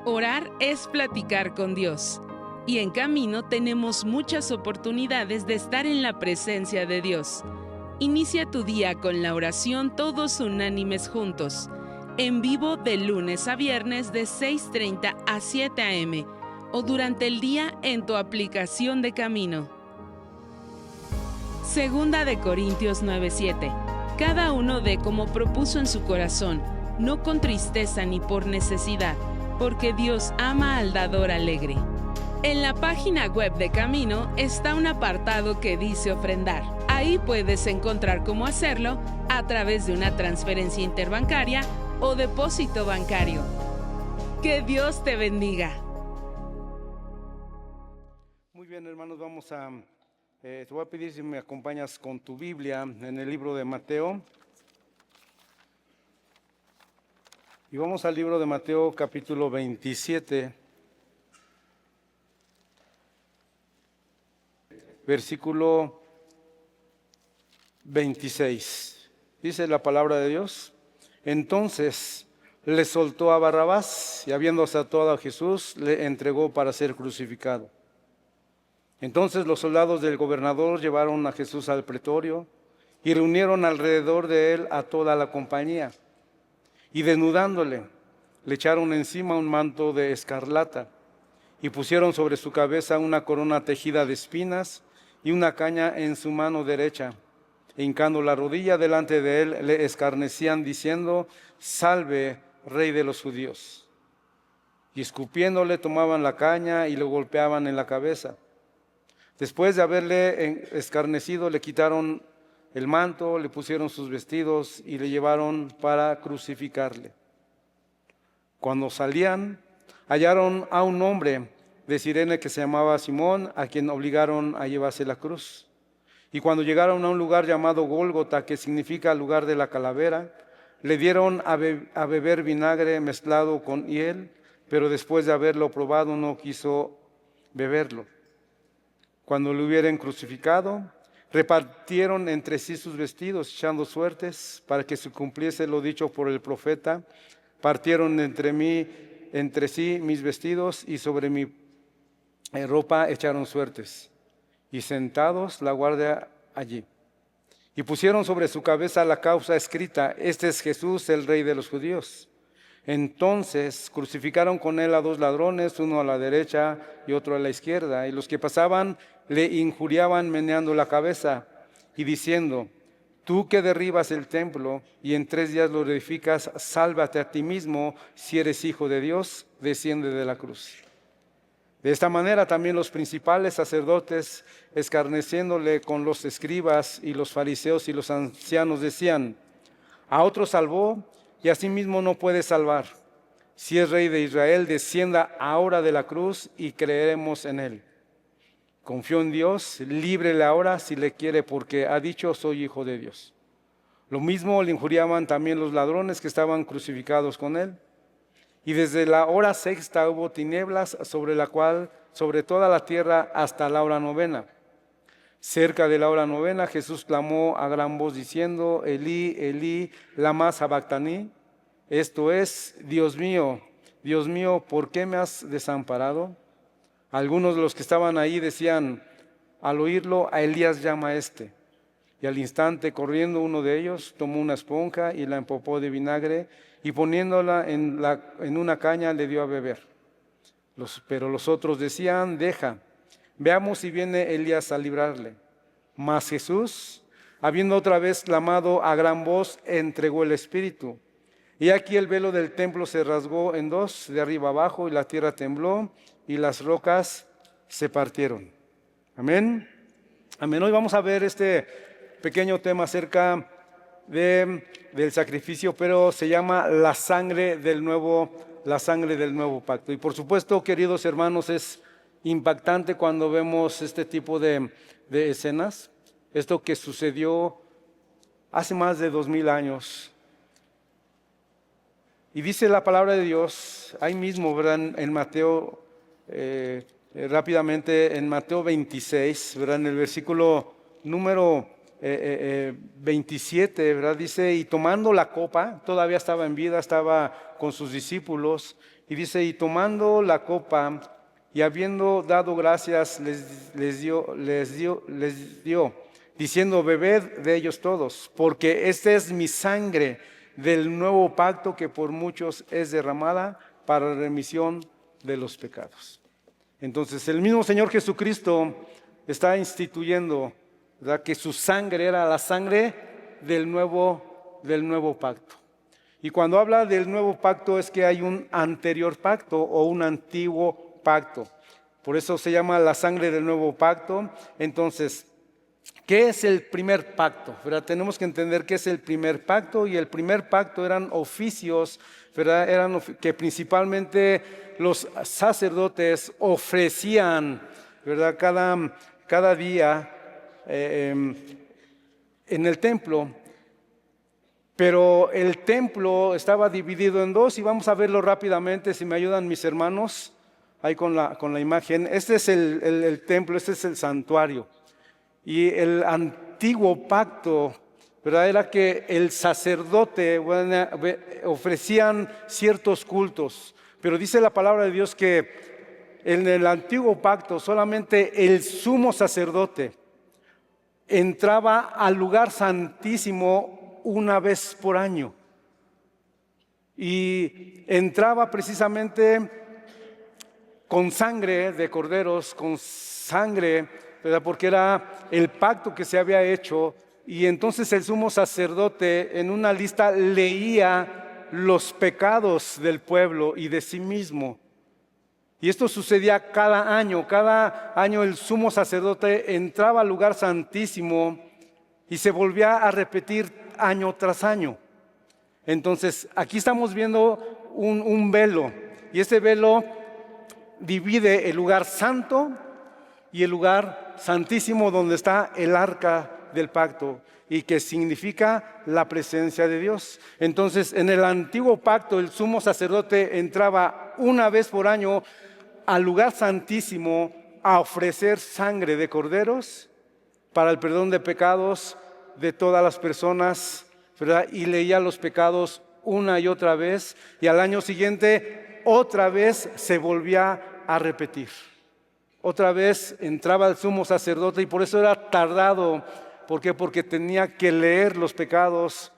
Orar es platicar con Dios. Y en Camino tenemos muchas oportunidades de estar en la presencia de Dios. Inicia tu día con la oración todos unánimes juntos. En vivo de lunes a viernes de 6:30 a 7 a.m. o durante el día en tu aplicación de Camino. Segunda de Corintios 9:7. Cada uno dé como propuso en su corazón, no con tristeza ni por necesidad, porque Dios ama al dador alegre. En la página web de Camino está un apartado que dice ofrendar. Ahí puedes encontrar cómo hacerlo a través de una transferencia interbancaria o depósito bancario. Que Dios te bendiga. Muy bien, hermanos, te voy a pedir si me acompañas con tu Biblia en el libro de Mateo. Y vamos al libro de Mateo capítulo 27, versículo 26. Dice la palabra de Dios: entonces le soltó a Barrabás y habiendo atado a Jesús, le entregó para ser crucificado. Entonces los soldados del gobernador llevaron a Jesús al pretorio y reunieron alrededor de él a toda la compañía. Y desnudándole, le echaron encima un manto de escarlata y pusieron sobre su cabeza una corona tejida de espinas y una caña en su mano derecha. E hincando la rodilla delante de él, le escarnecían diciendo: Salve, Rey de los judíos. Y escupiéndole tomaban la caña y lo golpeaban en la cabeza. Después de haberle escarnecido, le quitaron el manto, le pusieron sus vestidos y le llevaron para crucificarle. Cuando salían, hallaron a un hombre de Cirene que se llamaba Simón, a quien obligaron a llevarse la cruz. Y cuando llegaron a un lugar llamado Gólgota, que significa lugar de la calavera, le dieron a beber vinagre mezclado con hiel, pero después de haberlo probado no quiso beberlo. Cuando lo hubieran crucificado, repartieron entre sí sus vestidos, echando suertes, para que se cumpliese lo dicho por el profeta: partieron entre sí mis vestidos, y sobre mi ropa echaron suertes. Y sentados la guardia allí. Y pusieron sobre su cabeza la causa escrita: Este es Jesús, el Rey de los judíos. Entonces crucificaron con él a dos ladrones, uno a la derecha y otro a la izquierda. Y los que pasaban le injuriaban meneando la cabeza y diciendo: Tú que derribas el templo y en 3 días lo edificas, sálvate a ti mismo. Si eres hijo de Dios, desciende de la cruz. De esta manera también los principales sacerdotes, escarneciéndole con los escribas y los fariseos y los ancianos, decían: A otro salvó y a sí mismo no puede salvar. Si es Rey de Israel, descienda ahora de la cruz y creeremos en él. Confió en Dios, líbrele ahora si le quiere, porque ha dicho: soy hijo de Dios. Lo mismo le injuriaban también los ladrones que estaban crucificados con él. Y desde la hora 6 hubo tinieblas sobre toda la tierra hasta la hora 9. Cerca de la hora 9, Jesús clamó a gran voz diciendo: Elí, Elí, lama sabactani. Esto es: Dios mío, ¿por qué me has desamparado? Algunos de los que estaban ahí decían: al oírlo, a Elías llama este. Y al instante, corriendo uno de ellos, tomó una esponja y la empapó de vinagre, y poniéndola en una caña le dio a beber. Pero los otros decían: deja, veamos si viene Elías a librarle. Mas Jesús, habiendo otra vez clamado a gran voz, entregó el espíritu. Y aquí el velo del templo se rasgó en 2, de arriba abajo, y la tierra tembló, y las rocas se partieron. Amén. Amén. Hoy vamos a ver este pequeño tema acerca del sacrificio, pero se llama la sangre del nuevo pacto. Y por supuesto, queridos hermanos, es impactante cuando vemos este tipo de escenas. Esto que sucedió hace más de 2000 años. Y dice la palabra de Dios, ahí mismo, ¿verdad? En Mateo, rápidamente, en Mateo 26, ¿verdad? En el versículo número 27, ¿verdad? Dice: y tomando la copa, todavía estaba en vida, estaba con sus discípulos, Y dice, y tomando la copa y habiendo dado gracias, les dio, diciendo, bebed de ellos todos, porque esta es mi sangre del nuevo pacto que por muchos es derramada para remisión de los pecados. Entonces el mismo Señor Jesucristo está instituyendo, ¿verdad?, que su sangre era la sangre del nuevo pacto. Y cuando habla del nuevo pacto es que hay un anterior pacto o un antiguo pacto. Por eso se llama la sangre del nuevo pacto. Entonces, ¿qué es el primer pacto? ¿Verdad? Tenemos que entender qué es el primer pacto, y el primer pacto eran oficios, ¿verdad? Eran que principalmente los sacerdotes ofrecían, ¿verdad?, cada día en el templo. Pero el templo estaba dividido en dos, y vamos a verlo rápidamente, si me ayudan mis hermanos, ahí con la imagen. Este es el templo, este es el santuario. Y el antiguo pacto, ¿verdad?, era que el sacerdote, bueno, ofrecían ciertos cultos. Pero dice la palabra de Dios que en el antiguo pacto solamente el sumo sacerdote entraba al lugar santísimo una vez por año. Y entraba precisamente con sangre de corderos, con sangre, ¿verdad?, porque era el pacto que se había hecho. Y entonces el sumo sacerdote en una lista leía los pecados del pueblo y de sí mismo. Y esto sucedía cada año. Cada año el sumo sacerdote entraba al lugar santísimo y se volvía a repetir año tras año. Entonces aquí estamos viendo un velo, y ese velo divide el lugar santo y el lugar santísimo, donde está el arca del pacto, y que significa la presencia de Dios. Entonces en el antiguo pacto el sumo sacerdote entraba una vez por año al lugar santísimo a ofrecer sangre de corderos para el perdón de pecados de todas las personas, ¿verdad? Y leía los pecados una y otra vez, y al año siguiente otra vez se volvía a repetir. Otra vez entraba el sumo sacerdote, y por eso era tardado. ¿Por qué? Porque tenía que leer los pecados,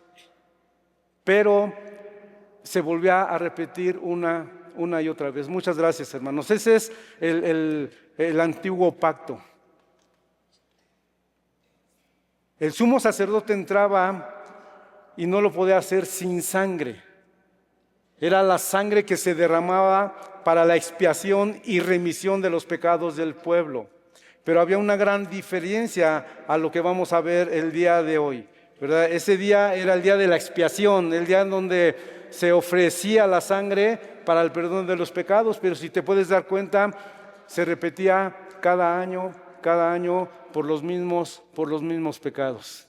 pero se volvía a repetir una y otra vez. Muchas gracias, hermanos. Ese es el antiguo pacto. El sumo sacerdote entraba y no lo podía hacer sin sangre. Era la sangre que se derramaba para la expiación y remisión de los pecados del pueblo. Pero había una gran diferencia a lo que vamos a ver el día de hoy, ¿verdad? Ese día era el día de la expiación, el día en donde se ofrecía la sangre para el perdón de los pecados. Pero si te puedes dar cuenta, se repetía cada año por los mismos pecados.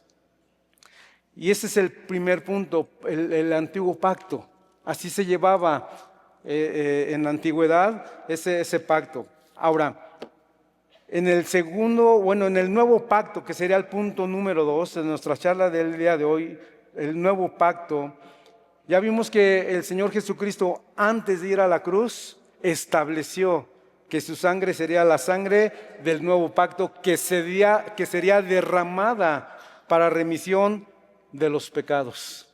Y ese es el primer punto, el antiguo pacto. Así se llevaba en la antigüedad ese pacto. Ahora, en el nuevo pacto, que sería el punto número 2 de nuestra charla del día de hoy, el nuevo pacto, ya vimos que el Señor Jesucristo, antes de ir a la cruz, estableció que su sangre sería la sangre del nuevo pacto, que sería derramada para remisión de los pecados.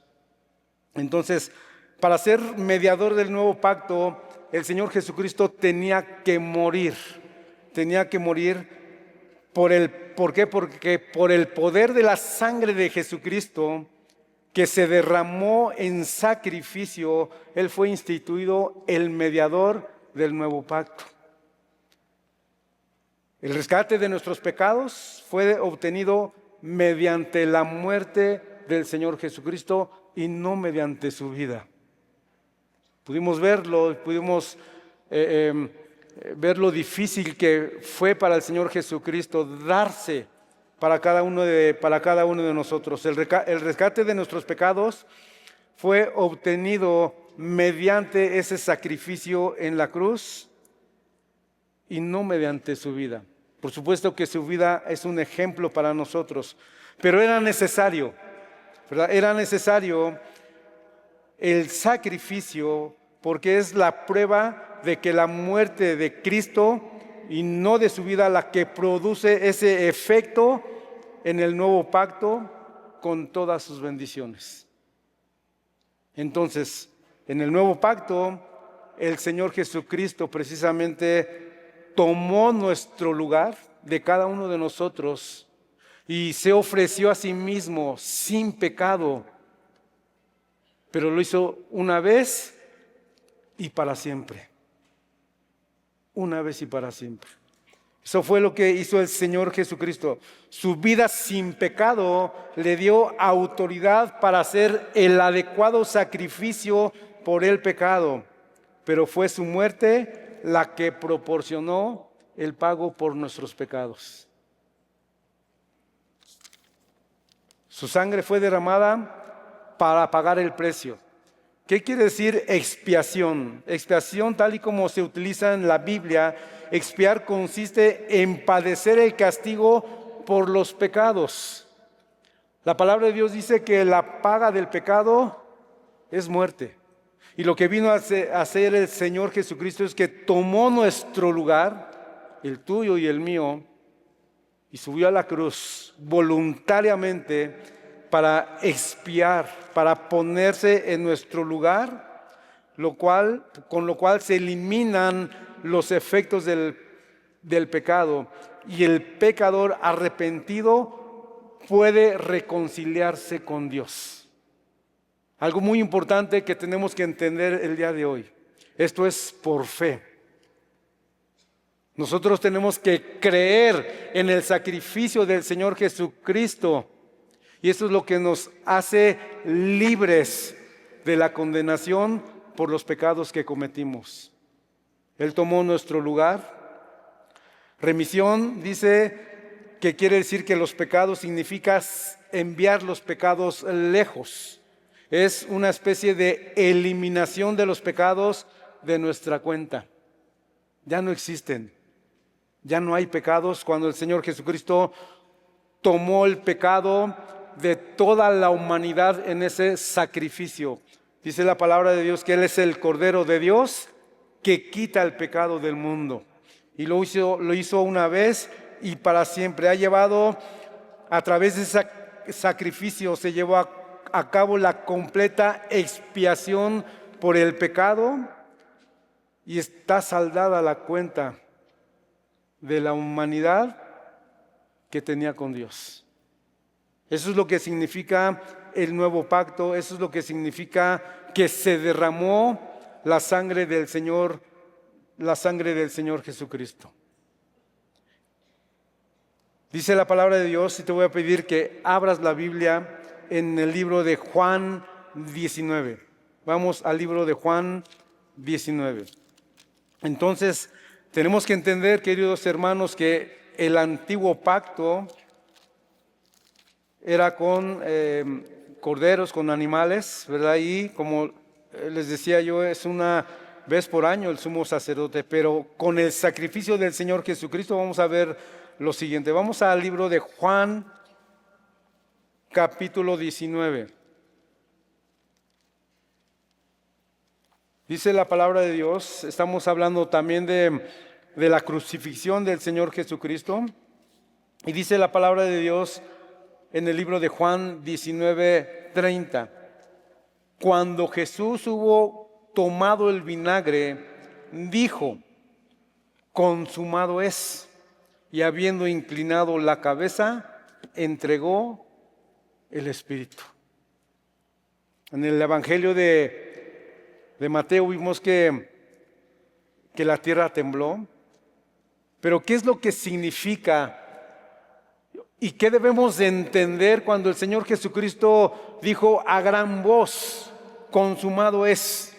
Entonces, para ser mediador del nuevo pacto, el Señor Jesucristo tenía que morir. Tenía que morir ¿por qué? Porque por el poder de la sangre de Jesucristo, que se derramó en sacrificio, Él fue instituido el mediador del nuevo pacto. El rescate de nuestros pecados fue obtenido mediante la muerte del Señor Jesucristo y no mediante su vida. Pudimos verlo, ver lo difícil que fue para el Señor Jesucristo darse para cada uno de nosotros. El rescate de nuestros pecados fue obtenido mediante ese sacrificio en la cruz y no mediante su vida. Por supuesto que su vida es un ejemplo para nosotros, pero era necesario, ¿verdad? Era necesario el sacrificio porque es la prueba de que la muerte de Cristo y no de su vida la que produce ese efecto en el nuevo pacto con todas sus bendiciones. Entonces, en el nuevo pacto, el Señor Jesucristo precisamente tomó nuestro lugar de cada uno de nosotros y se ofreció a sí mismo sin pecado, pero lo hizo una vez y para siempre. Una vez y para siempre. Eso fue lo que hizo el Señor Jesucristo. Su vida sin pecado le dio autoridad para hacer el adecuado sacrificio por el pecado, pero fue su muerte la que proporcionó el pago por nuestros pecados. Su sangre fue derramada para pagar el precio. ¿Qué quiere decir expiación? Expiación, tal y como se utiliza en la Biblia, expiar consiste en padecer el castigo por los pecados. La palabra de Dios dice que la paga del pecado es muerte. Y lo que vino a hacer el Señor Jesucristo es que tomó nuestro lugar, el tuyo y el mío, y subió a la cruz voluntariamente para expiar, para ponerse en nuestro lugar, con lo cual se eliminan los efectos del pecado, y el pecador arrepentido puede reconciliarse con Dios. Algo muy importante que tenemos que entender el día de hoy. Esto es por fe. Nosotros tenemos que creer en el sacrificio del Señor Jesucristo. Y eso es lo que nos hace libres de la condenación por los pecados que cometimos. Él tomó nuestro lugar. Remisión dice que quiere decir que los pecados significa enviar los pecados lejos. Es una especie de eliminación de los pecados de nuestra cuenta. Ya no existen. Ya no hay pecados cuando el Señor Jesucristo tomó el pecado de toda la humanidad en ese sacrificio. Dice la palabra de Dios que Él es el Cordero de Dios que quita el pecado del mundo. Y lo hizo una vez y para siempre. Ha llevado, a través de ese sacrificio, se llevó a cabo la completa expiación por el pecado y está saldada la cuenta de la humanidad que tenía con Dios. Eso es lo que significa el nuevo pacto, eso es lo que significa que se derramó la sangre del Señor Jesucristo. Dice la palabra de Dios, y te voy a pedir que abras la Biblia en el libro de Juan 19. Vamos al libro de Juan 19. Entonces, tenemos que entender, queridos hermanos, que el antiguo pacto era con corderos, con animales, ¿verdad? Y como les decía yo, es una vez por año el sumo sacerdote, pero con el sacrificio del Señor Jesucristo vamos a ver lo siguiente. Vamos al libro de Juan, capítulo 19. Dice la palabra de Dios, estamos hablando también de la crucifixión del Señor Jesucristo, y dice la palabra de Dios en el libro de Juan 19:30. Cuando Jesús hubo tomado el vinagre, dijo: consumado es. Y habiendo inclinado la cabeza, entregó el Espíritu. En el Evangelio de Mateo vimos que la tierra tembló. Pero ¿qué es lo que significa? ¿Y qué debemos de entender cuando el Señor Jesucristo dijo a gran voz: consumado es?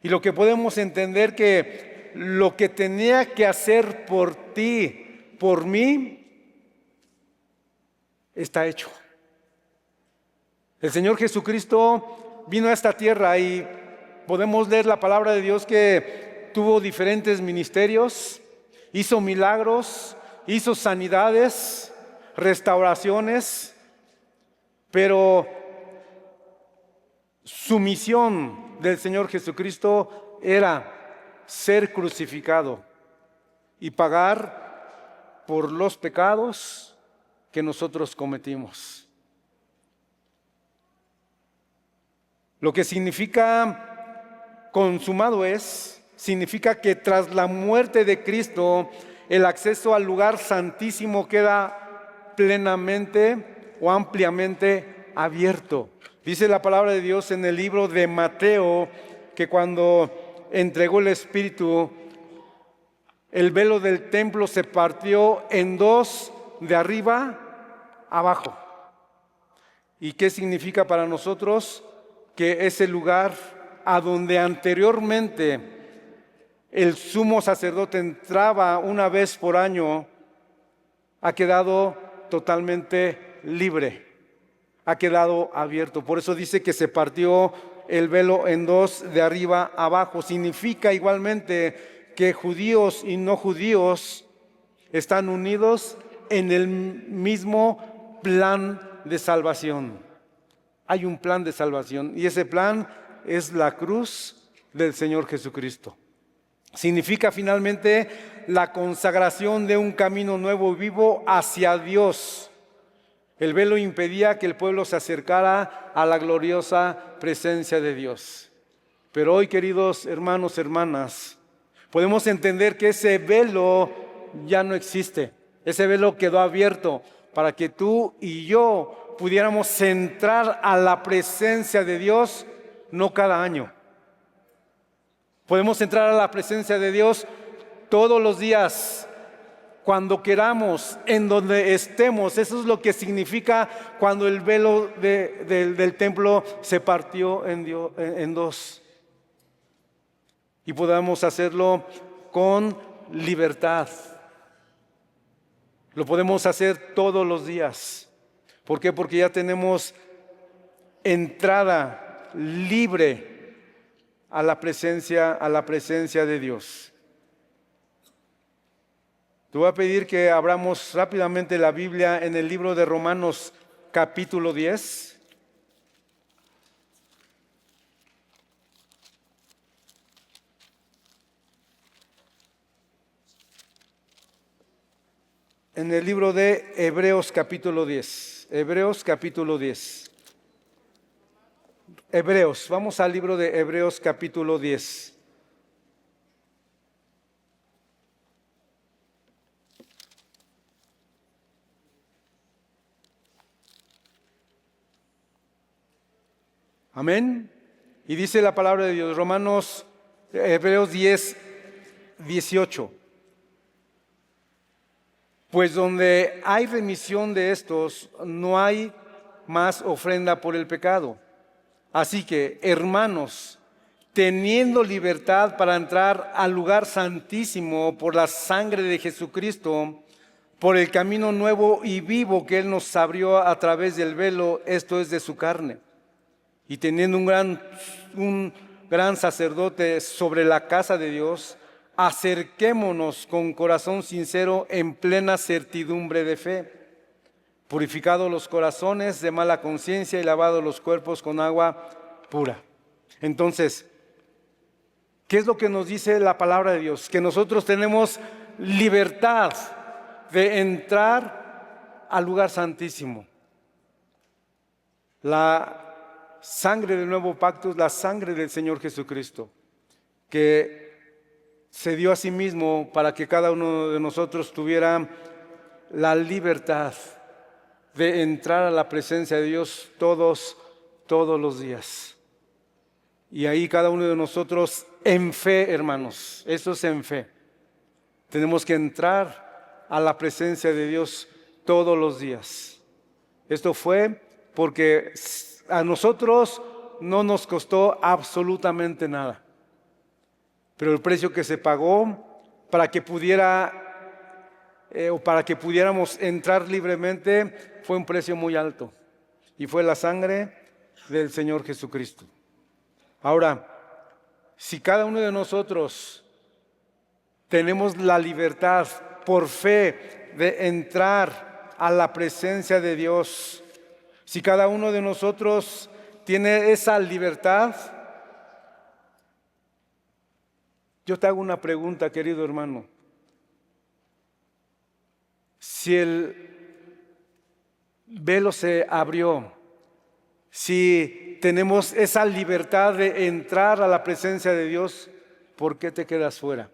Y lo que podemos entender que lo que tenía que hacer por ti, por mí, está hecho. El Señor Jesucristo vino a esta tierra y podemos leer la palabra de Dios que tuvo diferentes ministerios, hizo milagros, hizo sanidades, restauraciones, pero su misión del Señor Jesucristo era ser crucificado y pagar por los pecados que nosotros cometimos. Lo que significa consumado significa que tras la muerte de Cristo, el acceso al lugar santísimo queda plenamente o ampliamente abierto. Dice la palabra de Dios en el libro de Mateo que cuando entregó el Espíritu, el velo del templo se partió en dos, de arriba abajo. ¿Y qué significa para nosotros? Que ese lugar a donde anteriormente el sumo sacerdote entraba una vez por año, ha quedado totalmente libre, ha quedado abierto. Por eso dice que se partió el velo en dos, de arriba abajo. Significa igualmente que judíos y no judíos están unidos en el mismo plan de salvación. Hay un plan de salvación y ese plan es la cruz del Señor Jesucristo. Significa finalmente la consagración de un camino nuevo y vivo hacia Dios. El velo impedía que el pueblo se acercara a la gloriosa presencia de Dios. Pero hoy, queridos hermanos, hermanas, podemos entender que ese velo ya no existe. Ese velo quedó abierto para que tú y yo pudiéramos entrar a la presencia de Dios, no cada año. Podemos entrar a la presencia de Dios todos los días, cuando queramos, en donde estemos. Eso es lo que significa cuando el velo del templo se partió en dos. Y podamos hacerlo con libertad. Lo podemos hacer todos los días. ¿Por qué? Porque ya tenemos entrada libre a la presencia de Dios. Te voy a pedir que abramos rápidamente la Biblia en el libro de Romanos capítulo 10. En el libro de Hebreos capítulo 10. Hebreos capítulo 10. Hebreos, vamos al libro de Hebreos capítulo 10. Amén. Y dice la palabra de Dios, Hebreos 10, 18. Pues donde hay remisión de estos, no hay más ofrenda por el pecado. Así que, hermanos, teniendo libertad para entrar al lugar santísimo por la sangre de Jesucristo, por el camino nuevo y vivo que Él nos abrió a través del velo, esto es de su carne. Y teniendo un gran sacerdote sobre la casa de Dios, acerquémonos con corazón sincero en plena certidumbre de fe, purificados los corazones de mala conciencia y lavados los cuerpos con agua pura. Entonces, ¿qué es lo que nos dice la palabra de Dios? Que nosotros tenemos libertad de entrar al lugar santísimo. La sangre del nuevo pacto es la sangre del Señor Jesucristo, que se dio a sí mismo para que cada uno de nosotros tuviera la libertad de entrar a la presencia de Dios todos los días. Y ahí cada uno de nosotros en fe, hermanos, eso es en fe. Tenemos que entrar a la presencia de Dios todos los días. Esto fue porque a nosotros no nos costó absolutamente nada. Pero el precio que se pagó para que pudiéramos entrar libremente fue un precio muy alto. Y fue la sangre del Señor Jesucristo. Ahora, si cada uno de nosotros tenemos la libertad por fe de entrar a la presencia de Dios, si cada uno de nosotros tiene esa libertad, Yo te hago una pregunta, querido hermano. Si el velo se abrió, si tenemos esa libertad de entrar a la presencia de Dios, ¿por qué te quedas fuera?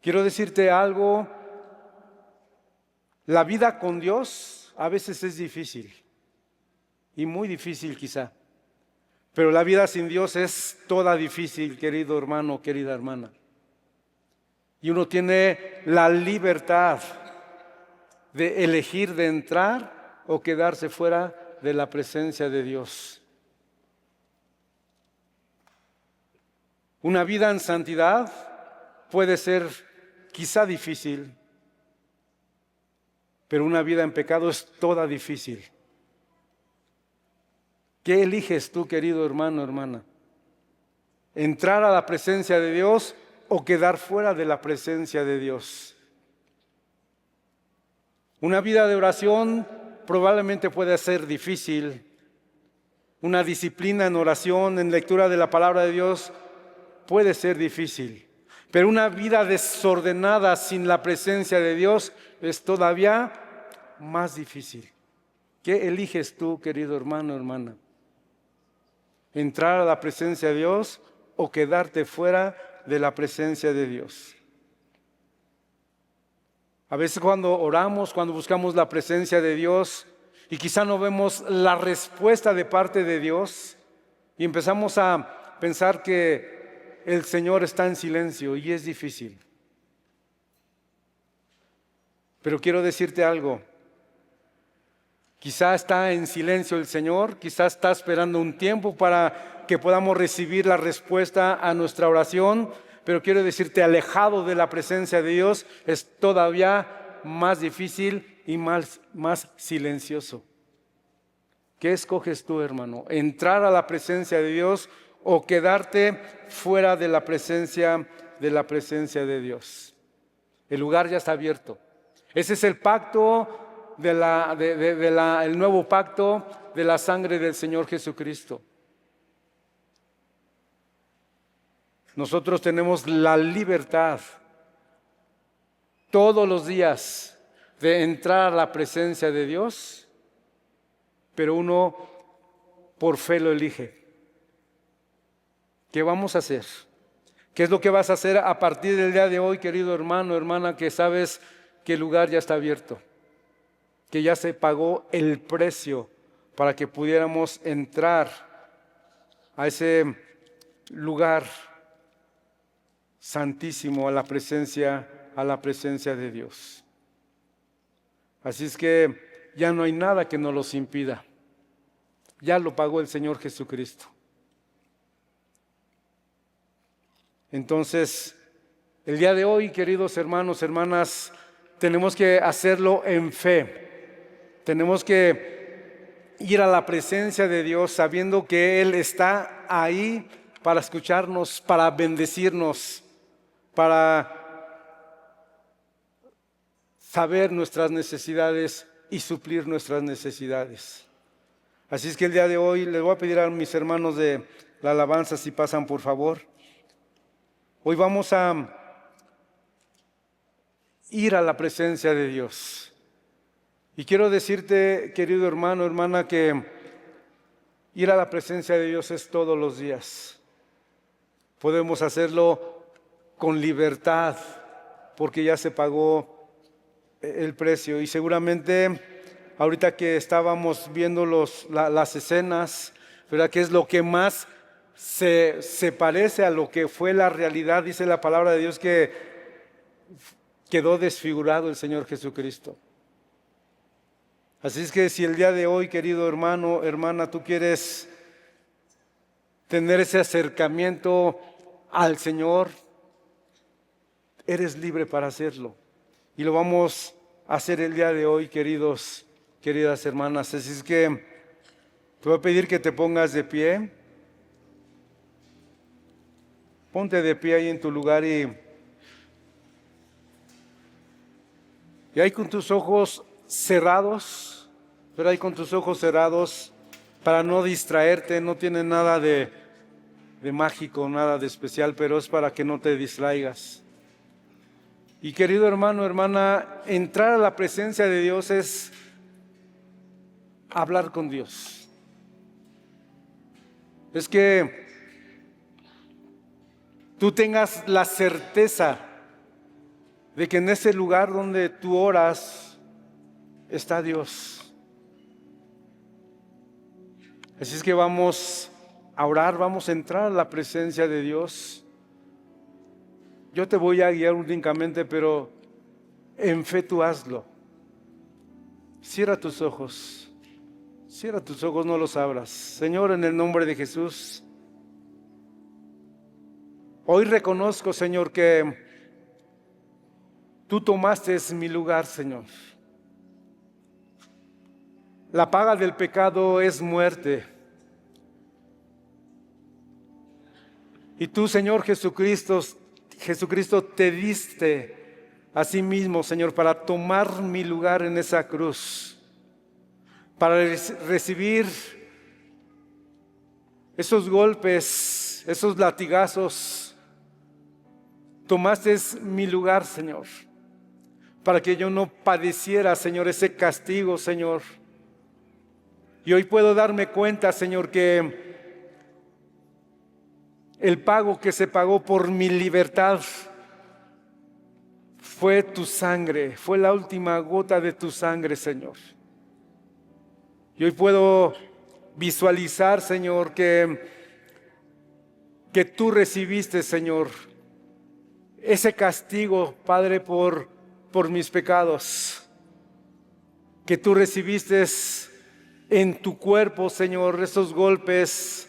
Quiero decirte algo, la vida con Dios a veces es difícil, y muy difícil quizá, pero la vida sin Dios es toda difícil, querido hermano, querida hermana. Y uno tiene la libertad de elegir de entrar o quedarse fuera de la presencia de Dios. Una vida en santidad puede ser quizá difícil, pero una vida en pecado es toda difícil. ¿Qué eliges tú, querido hermano, hermana? ¿Entrar a la presencia de Dios o quedar fuera de la presencia de Dios? Una vida de oración probablemente puede ser difícil. Una disciplina en oración, en lectura de la palabra de Dios, puede ser difícil. Pero una vida desordenada sin la presencia de Dios es todavía más difícil. ¿Qué eliges tú, querido hermano, hermana? ¿Entrar a la presencia de Dios o quedarte fuera de la presencia de Dios? A veces cuando oramos, cuando buscamos la presencia de Dios y quizá no vemos la respuesta de parte de Dios y empezamos a pensar que el Señor está en silencio y es difícil. Pero quiero decirte algo. Quizá está en silencio el Señor, quizá está esperando un tiempo para que podamos recibir la respuesta a nuestra oración, pero quiero decirte, alejado de la presencia de Dios es todavía más difícil y más silencioso. ¿Qué escoges tú, hermano? ¿Entrar a la presencia de Dios o quedarte fuera de la presencia de Dios? El lugar ya está abierto. Ese es el pacto el nuevo pacto de la sangre del Señor Jesucristo. Nosotros tenemos la libertad todos los días de entrar a la presencia de Dios, pero uno por fe lo elige. ¿Qué vamos a hacer? ¿Qué es lo que vas a hacer a partir del día de hoy, querido hermano, hermana, que sabes que el lugar ya está abierto? Que ya se pagó el precio para que pudiéramos entrar a ese lugar santísimo, a la presencia de Dios. Así es que ya no hay nada que nos los impida. Ya lo pagó el Señor Jesucristo. Entonces, el día de hoy, queridos hermanos, hermanas, tenemos que hacerlo en fe. Tenemos que ir a la presencia de Dios sabiendo que Él está ahí para escucharnos, para bendecirnos, para saber nuestras necesidades y suplir nuestras necesidades. Así es que el día de hoy les voy a pedir a mis hermanos de la alabanza si pasan por favor. Hoy vamos a ir a la presencia de Dios. Y quiero decirte, querido hermano, hermana, que ir a la presencia de Dios es todos los días. Podemos hacerlo con libertad, porque ya se pagó el precio. Y seguramente, ahorita que estábamos viendo las escenas, ¿verdad? ¿Qué es lo que más se parece a lo que fue la realidad? Dice la palabra de Dios que quedó desfigurado el Señor Jesucristo. Así es que si el día de hoy, querido hermano, hermana, tú quieres tener ese acercamiento al Señor, eres libre para hacerlo. Y lo vamos a hacer el día de hoy, queridas hermanas. Así es que te voy a pedir que te pongas de pie. Ponte de pie ahí en tu lugar y ahí con tus ojos cerrados, para no distraerte, no tiene nada de de mágico, nada de especial, pero es para que no te distraigas. Y querido hermano, hermana, entrar a la presencia de Dios es hablar con Dios. Es que tú tengas la certeza de que en ese lugar donde tú oras está Dios. Así es que vamos a orar, vamos a entrar a la presencia de Dios. Yo te voy a guiar únicamente, pero en fe tú hazlo. Cierra tus ojos, no los abras. Señor, en el nombre de Jesús, hoy reconozco, Señor, que tú tomaste mi lugar, Señor. La paga del pecado es muerte. Y tú, Señor Jesucristo, te diste a sí mismo, Señor, para tomar mi lugar en esa cruz, para recibir esos golpes, esos latigazos. Tomaste mi lugar, Señor, para que yo no padeciera, Señor, ese castigo, Señor. Y hoy puedo darme cuenta, Señor, que el pago que se pagó por mi libertad fue tu sangre, fue la última gota de tu sangre, Señor. Y hoy puedo visualizar, Señor, que tú recibiste, Señor, ese castigo, Padre, por mis pecados. Que tú recibiste en tu cuerpo, Señor, esos golpes,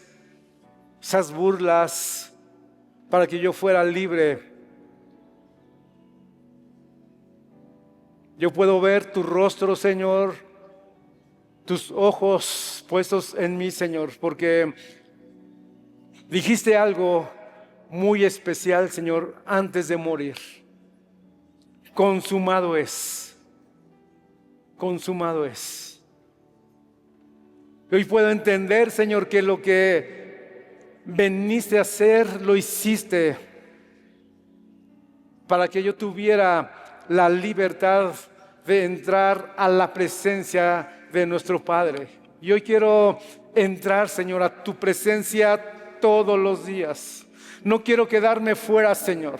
esas burlas, para que yo fuera libre. Yo puedo ver tu rostro, Señor, tus ojos puestos en mí, Señor, porque dijiste algo muy especial, Señor, antes de morir. Consumado es. Consumado es. Hoy puedo entender, Señor, que lo que veniste a hacer, lo hiciste para que yo tuviera la libertad de entrar a la presencia de nuestro Padre. Y hoy quiero entrar, Señor, a tu presencia todos los días. No quiero quedarme fuera, Señor.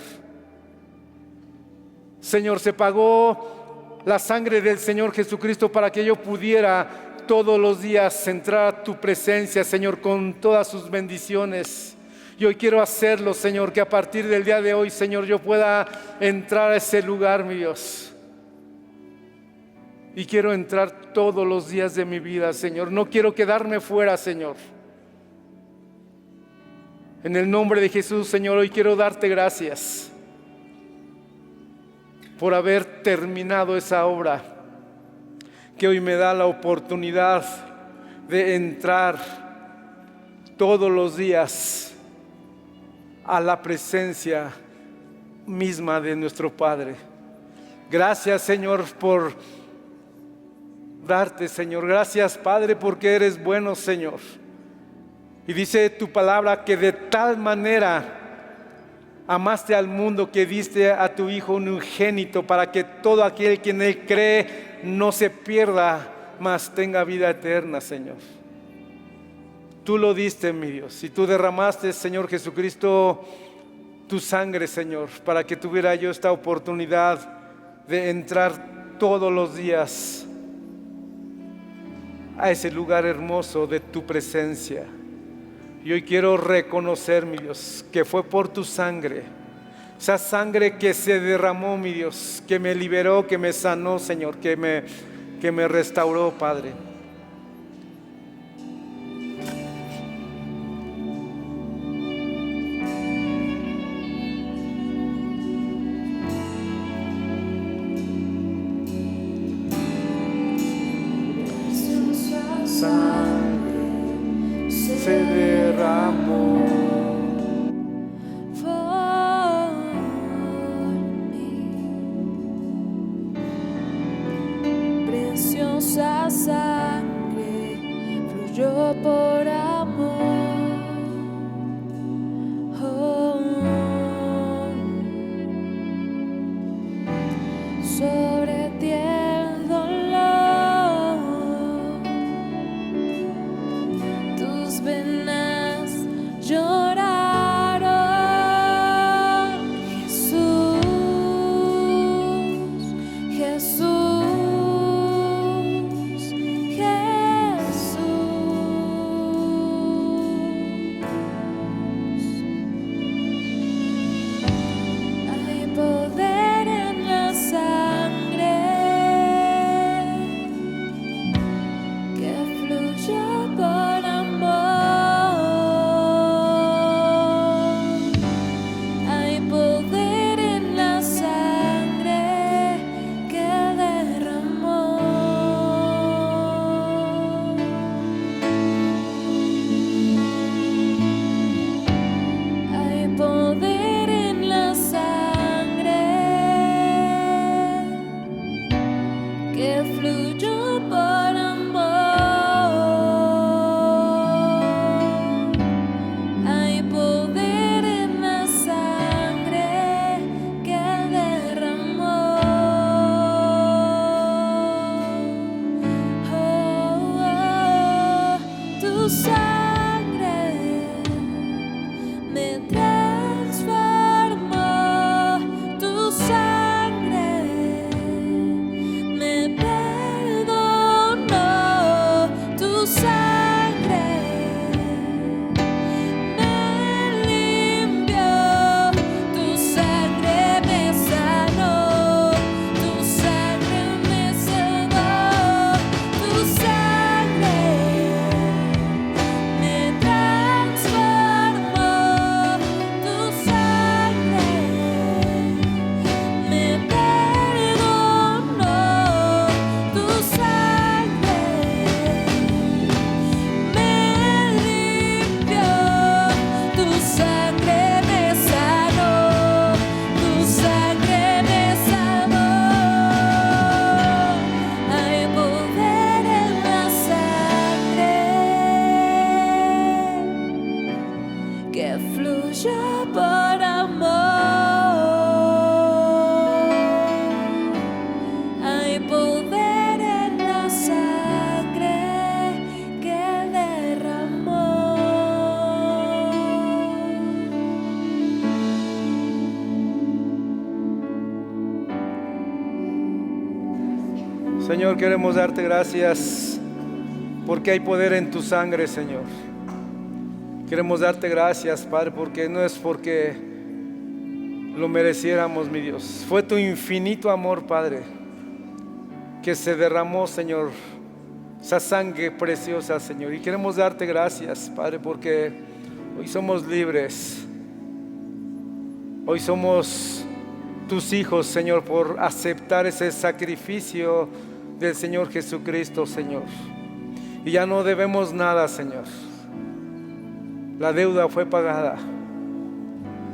Señor, se pagó la sangre del Señor Jesucristo para que yo pudiera todos los días entrar a tu presencia, Señor, con todas sus bendiciones. Y hoy quiero hacerlo, Señor, que a partir del día de hoy, Señor, yo pueda entrar a ese lugar, mi Dios. Y quiero entrar todos los días de mi vida, Señor. No quiero quedarme fuera, Señor. En el nombre de Jesús, Señor, hoy quiero darte gracias por haber terminado esa obra, que hoy me da la oportunidad de entrar todos los días a la presencia misma de nuestro Padre. Gracias, Señor, por darte, Señor. Gracias, Padre, porque eres bueno, Señor. Y dice tu palabra que de tal manera amaste al mundo que diste a tu Hijo unigénito, para que todo aquel que en Él cree no se pierda, mas tenga vida eterna, Señor. Tú lo diste, mi Dios, y tú derramaste, Señor Jesucristo, tu sangre, Señor, para que tuviera yo esta oportunidad de entrar todos los días a ese lugar hermoso de tu presencia. Y hoy quiero reconocer, mi Dios, que fue por tu sangre, esa sangre que se derramó, mi Dios, que me liberó, que me sanó, Señor, que me restauró, Padre. Se derramó for mí. Preciosa sangre fluyó por amor. fluya por amor. Hay poder en la sangre que derramó. Hay poder en la sangre que fluyó por amor. Hay poder en la sangre que derramó. Oh, oh, tu sangre me transformó. Tu sangre me perdonó. Tu sangre me limpió. Tu sangre me sanó. Tu sangre me salvó. Tu sangre me transformó. Tu sangre me perdonó. Tu sangre me limpió. Tu sangre me sanó. Tu sangre me salvó. Hay poder en la sangre que fluya por amor. Hay poder en la sangre que derramó. Señor, queremos darte gracias porque hay poder en tu sangre, Señor. Queremos darte gracias, Padre, porque no es porque lo mereciéramos, mi Dios. Fue tu infinito amor, Padre, que se derramó, Señor, esa sangre preciosa, Señor. Y queremos darte gracias, Padre, porque hoy somos libres. Hoy somos tus hijos, Señor, por aceptar ese sacrificio del Señor Jesucristo, Señor. Y ya no debemos nada, Señor. La deuda fue pagada.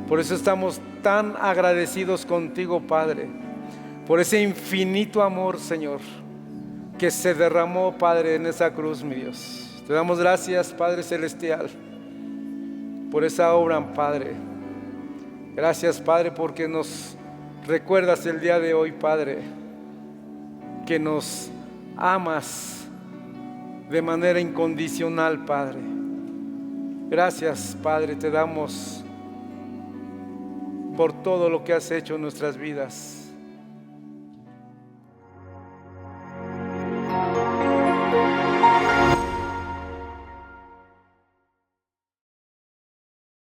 Por eso estamos tan agradecidos contigo, Padre, por ese infinito amor, Señor, que se derramó, Padre, en esa cruz, mi Dios. Te damos gracias, Padre Celestial, por esa obra, Padre. Gracias, Padre, porque nos recuerdas el día de hoy, Padre, que nos amas de manera incondicional, Padre. Gracias, Padre, te damos por todo lo que has hecho en nuestras vidas.